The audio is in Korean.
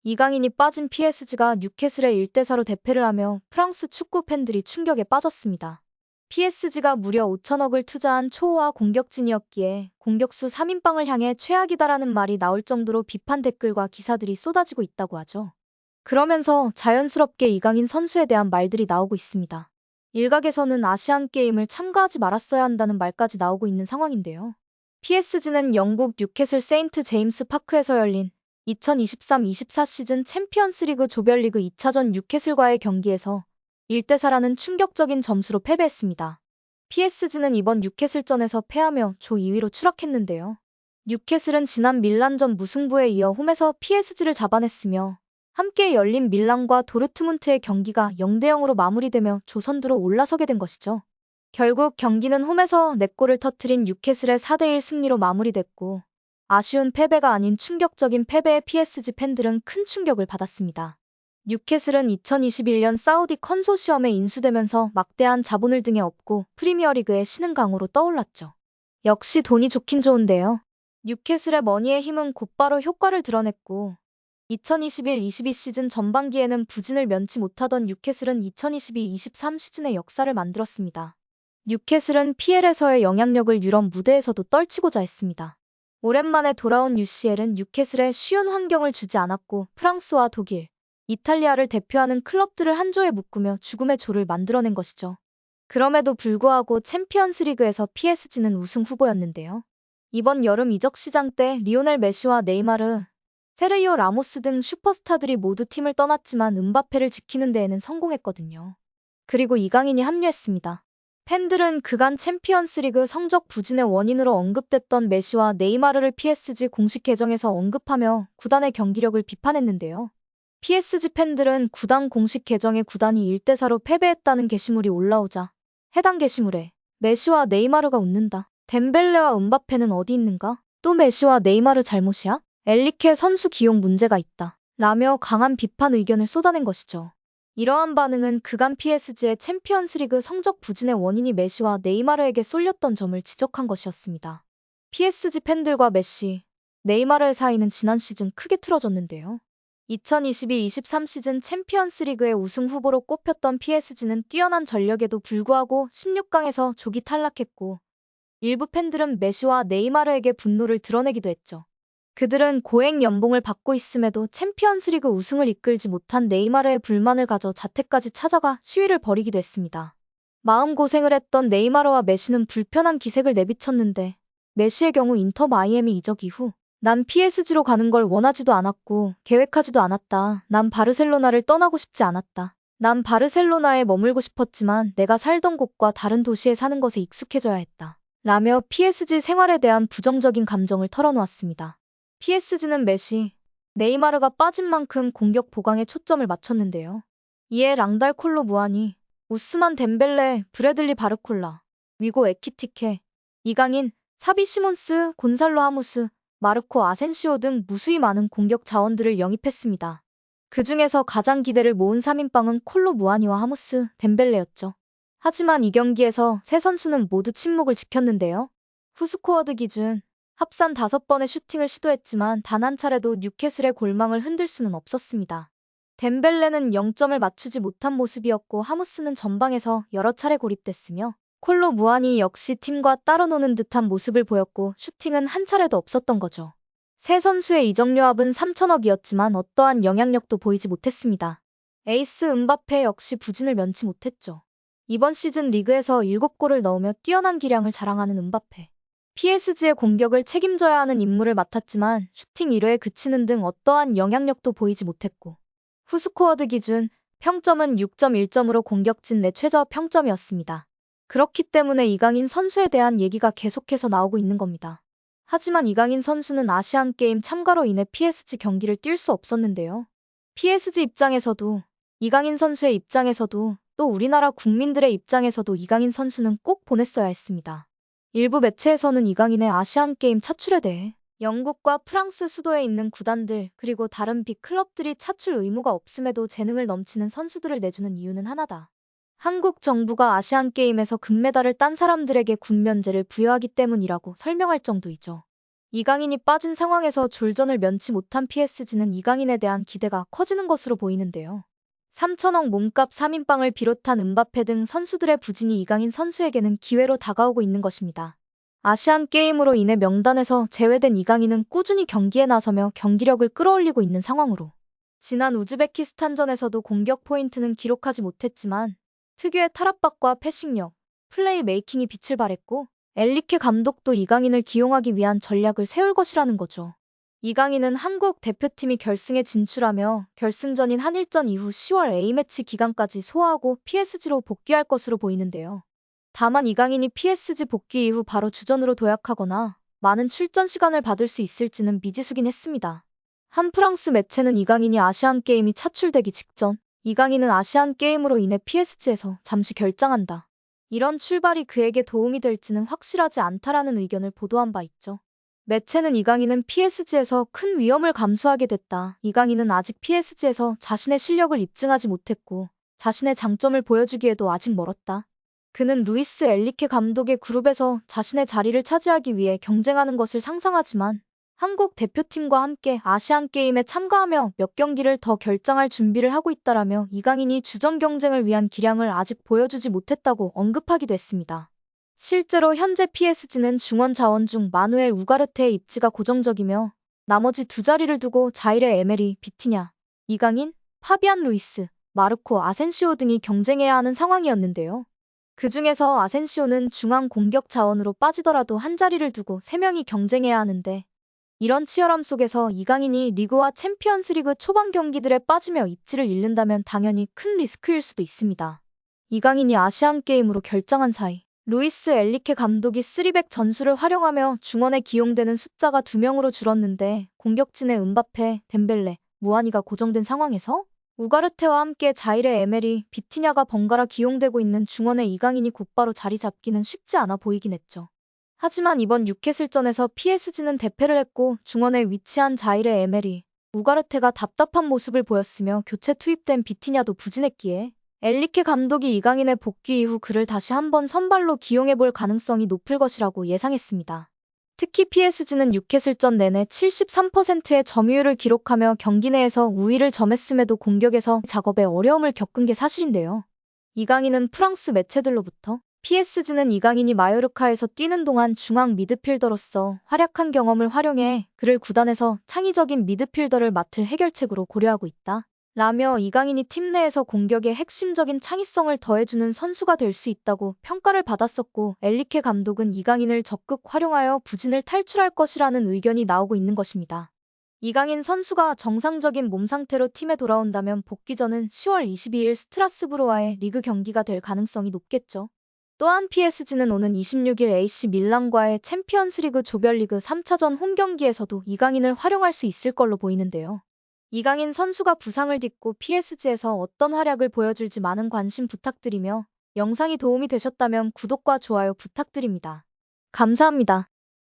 이강인이 빠진 PSG가 뉴캐슬의 1대4로 대패를 하며 프랑스 축구 팬들이 충격에 빠졌습니다. PSG가 무려 5천억을 투자한 초호화 공격진이었기에 공격수 3인방을 향해 최악이다라는 말이 나올 정도로 비판 댓글과 기사들이 쏟아지고 있다고 하죠. 그러면서 자연스럽게 이강인 선수에 대한 말들이 나오고 있습니다. 일각에서는 아시안게임을 참가하지 말았어야 한다는 말까지 나오고 있는 상황인데요. PSG는 영국 뉴캐슬 세인트 제임스 파크에서 열린 2023-24 시즌 챔피언스리그 조별리그 2차전 뉴캐슬과의 경기에서 1대4라는 충격적인 점수로 패배했습니다. PSG는 이번 뉴캐슬전에서 패하며 조 2위로 추락했는데요. 뉴캐슬은 지난 밀란전 무승부에 이어 홈에서 PSG를 잡아냈으며 함께 열린 밀란과 도르트문트의 경기가 0대0으로 마무리되며 조선두로 올라서게 된 것이죠. 결국 경기는 홈에서 4골을 터뜨린 뉴캐슬의 4대1 승리로 마무리됐고 아쉬운 패배가 아닌 충격적인 패배에 PSG 팬들은 큰 충격을 받았습니다. 뉴캐슬은 2021년 사우디 컨소시엄에 인수되면서 막대한 자본을 등에 업고 프리미어리그의 신흥 강호로 떠올랐죠. 역시 돈이 좋긴 좋은데요. 뉴캐슬의 머니의 힘은 곧바로 효과를 드러냈고 2021-22 시즌 전반기에는 부진을 면치 못하던 뉴캐슬은 2022-23 시즌의 역사를 만들었습니다. 뉴캐슬은 PL에서의 영향력을 유럽 무대에서도 떨치고자 했습니다. 오랜만에 돌아온 UCL은 뉴캐슬에 쉬운 환경을 주지 않았고 프랑스와 독일, 이탈리아를 대표하는 클럽들을 한 조에 묶으며 죽음의 조를 만들어낸 것이죠. 그럼에도 불구하고 챔피언스리그에서 PSG는 우승 후보였는데요. 이번 여름 이적 시장 때 리오넬 메시와 네이마르, 세르히오 라모스 등 슈퍼스타들이 모두 팀을 떠났지만 음바페를 지키는 데에는 성공했거든요. 그리고 이강인이 합류했습니다. 팬들은 그간 챔피언스리그 성적 부진의 원인으로 언급됐던 메시와 네이마르를 PSG 공식 계정에서 언급하며 구단의 경기력을 비판했는데요. PSG 팬들은 구단 공식 계정에 구단이 1대4로 패배했다는 게시물이 올라오자 해당 게시물에 메시와 네이마르가 웃는다. 덴벨레와 음바페는 어디 있는가? 또 메시와 네이마르 잘못이야? 엘리케 선수 기용 문제가 있다. 라며 강한 비판 의견을 쏟아낸 것이죠. 이러한 반응은 그간 PSG의 챔피언스리그 성적 부진의 원인이 메시와 네이마르에게 쏠렸던 점을 지적한 것이었습니다. PSG 팬들과 메시, 네이마르의 사이는 지난 시즌 크게 틀어졌는데요. 2022-23 시즌 챔피언스리그의 우승 후보로 꼽혔던 PSG는 뛰어난 전력에도 불구하고 16강에서 조기 탈락했고 일부 팬들은 메시와 네이마르에게 분노를 드러내기도 했죠. 그들은 고액 연봉을 받고 있음에도 챔피언스리그 우승을 이끌지 못한 네이마르의 불만을 가져 자택까지 찾아가 시위를 벌이기도 했습니다. 마음고생을 했던 네이마르와 메시는 불편한 기색을 내비쳤는데 메시의 경우 인터 마이애미 이적 이후 난 PSG로 가는 걸 원하지도 않았고 계획하지도 않았다. 난 바르셀로나를 떠나고 싶지 않았다. 난 바르셀로나에 머물고 싶었지만 내가 살던 곳과 다른 도시에 사는 것에 익숙해져야 했다. 라며 PSG 생활에 대한 부정적인 감정을 털어놓았습니다. PSG는 메시, 네이마르가 빠진 만큼 공격 보강에 초점을 맞췄는데요. 이에 랑달 콜로 무아니, 우스만 덴벨레, 브래들리 바르콜라, 위고 에키티케, 이강인, 사비 시몬스, 곤살로 하무스, 마르코 아센시오 등 무수히 많은 공격 자원들을 영입했습니다. 그 중에서 가장 기대를 모은 3인방은 콜로 무아니와 하무스, 덴벨레였죠. 하지만 이 경기에서 세 선수는 모두 침묵을 지켰는데요. 후스코어드 기준 합산 5번의 슈팅을 시도했지만 단 한 차례도 뉴캐슬의 골망을 흔들 수는 없었습니다. 덴벨레는 0점을 맞추지 못한 모습이었고 하무스는 전방에서 여러 차례 고립됐으며 콜로 무아니 역시 팀과 따로 노는 듯한 모습을 보였고 슈팅은 한 차례도 없었던 거죠. 세 선수의 이적료합은 3천억이었지만 어떠한 영향력도 보이지 못했습니다. 에이스 음바페 역시 부진을 면치 못했죠. 이번 시즌 리그에서 7골을 넣으며 뛰어난 기량을 자랑하는 음바페. PSG의 공격을 책임져야 하는 임무를 맡았지만 슈팅 1회에 그치는 등 어떠한 영향력도 보이지 못했고 후스코어드 기준 평점은 6.1점으로 공격진 내 최저 평점이었습니다. 그렇기 때문에 이강인 선수에 대한 얘기가 계속해서 나오고 있는 겁니다. 하지만 이강인 선수는 아시안게임 참가로 인해 PSG 경기를 뛸 수 없었는데요. PSG 입장에서도 이강인 선수의 입장에서도 또 우리나라 국민들의 입장에서도 이강인 선수는 꼭 보냈어야 했습니다. 일부 매체에서는 이강인의 아시안게임 차출에 대해 영국과 프랑스 수도에 있는 구단들 그리고 다른 빅클럽들이 차출 의무가 없음에도 재능을 넘치는 선수들을 내주는 이유는 하나다. 한국 정부가 아시안게임에서 금메달을 딴 사람들에게 군면제를 부여하기 때문이라고 설명할 정도이죠. 이강인이 빠진 상황에서 졸전을 면치 못한 PSG는 이강인에 대한 기대가 커지는 것으로 보이는데요. 3천억 몸값 3인방을 비롯한 음바페 등 선수들의 부진이 이강인 선수에게는 기회로 다가오고 있는 것입니다. 아시안게임으로 인해 명단에서 제외된 이강인은 꾸준히 경기에 나서며 경기력을 끌어올리고 있는 상황으로 지난 우즈베키스탄전에서도 공격 포인트는 기록하지 못했지만 특유의 탈압박과 패싱력, 플레이 메이킹이 빛을 발했고 엘리케 감독도 이강인을 기용하기 위한 전략을 세울 것이라는 거죠. 이강인은 한국 대표팀이 결승에 진출하며 결승전인 한일전 이후 10월 A매치 기간까지 소화하고 PSG로 복귀할 것으로 보이는데요. 다만 이강인이 PSG 복귀 이후 바로 주전으로 도약하거나 많은 출전 시간을 받을 수 있을지는 미지수긴 했습니다. 한 프랑스 매체는 이강인이 아시안게임이 차출되기 직전 이강인은 아시안게임으로 인해 PSG에서 잠시 결장한다. 이런 출발이 그에게 도움이 될지는 확실하지 않다라는 의견을 보도한 바 있죠. 매체는 이강인은 PSG에서 큰 위험을 감수하게 됐다. 이강인은 아직 PSG에서 자신의 실력을 입증하지 못했고 자신의 장점을 보여주기에도 아직 멀었다. 그는 루이스 엘리케 감독의 그룹에서 자신의 자리를 차지하기 위해 경쟁하는 것을 상상하지만 한국 대표팀과 함께 아시안게임에 참가하며 몇 경기를 더 결장할 준비를 하고 있다라며 이강인이 주전 경쟁을 위한 기량을 아직 보여주지 못했다고 언급하기도 했습니다. 실제로 현재 PSG는 중원 자원 중 마누엘 우가르테의 입지가 고정적이며 나머지 두 자리를 두고 자이레 에메리, 비티냐, 이강인, 파비안 루이스, 마르코 아센시오 등이 경쟁해야 하는 상황이었는데요. 그 중에서 아센시오는 중앙 공격 자원으로 빠지더라도 한 자리를 두고 3명이 경쟁해야 하는데 이런 치열함 속에서 이강인이 리그와 챔피언스리그 초반 경기들에 빠지며 입지를 잃는다면 당연히 큰 리스크일 수도 있습니다. 이강인이 아시안게임으로 결장한 사이 루이스 엘리케 감독이 3백 전술을 활용하며 중원에 기용되는 숫자가 2명으로 줄었는데 공격진의 음바페, 덴벨레, 무아니가 고정된 상황에서 우가르테와 함께 자이레 에메리, 비티냐가 번갈아 기용되고 있는 중원에 이강인이 곧바로 자리 잡기는 쉽지 않아 보이긴 했죠. 하지만 이번 뉴캐슬전에서 PSG는 대패를 했고 중원에 위치한 자이레 에메리, 우가르테가 답답한 모습을 보였으며 교체 투입된 비티냐도 부진했기에 엘리케 감독이 이강인의 복귀 이후 그를 다시 한번 선발로 기용해볼 가능성이 높을 것이라고 예상했습니다. 특히 PSG는 뉴캐슬전 내내 73%의 점유율을 기록하며 경기 내에서 우위를 점했음에도 공격에서 작업에 어려움을 겪은 게 사실인데요. 이강인은 프랑스 매체들로부터 PSG는 이강인이 마요르카에서 뛰는 동안 중앙 미드필더로서 활약한 경험을 활용해 그를 구단에서 창의적인 미드필더를 맡을 해결책으로 고려하고 있다. 라며 이강인이 팀 내에서 공격에 핵심적인 창의성을 더해주는 선수가 될 수 있다고 평가를 받았었고 엘리케 감독은 이강인을 적극 활용하여 부진을 탈출할 것이라는 의견이 나오고 있는 것입니다. 이강인 선수가 정상적인 몸 상태로 팀에 돌아온다면 복귀전은 10월 22일 스트라스부르와의 리그 경기가 될 가능성이 높겠죠. 또한 PSG는 오는 26일 AC 밀란과의 챔피언스리그 조별리그 3차전 홈경기에서도 이강인을 활용할 수 있을 걸로 보이는데요. 이강인 선수가 부상을 딛고 PSG에서 어떤 활약을 보여줄지 많은 관심 부탁드리며 영상이 도움이 되셨다면 구독과 좋아요 부탁드립니다. 감사합니다.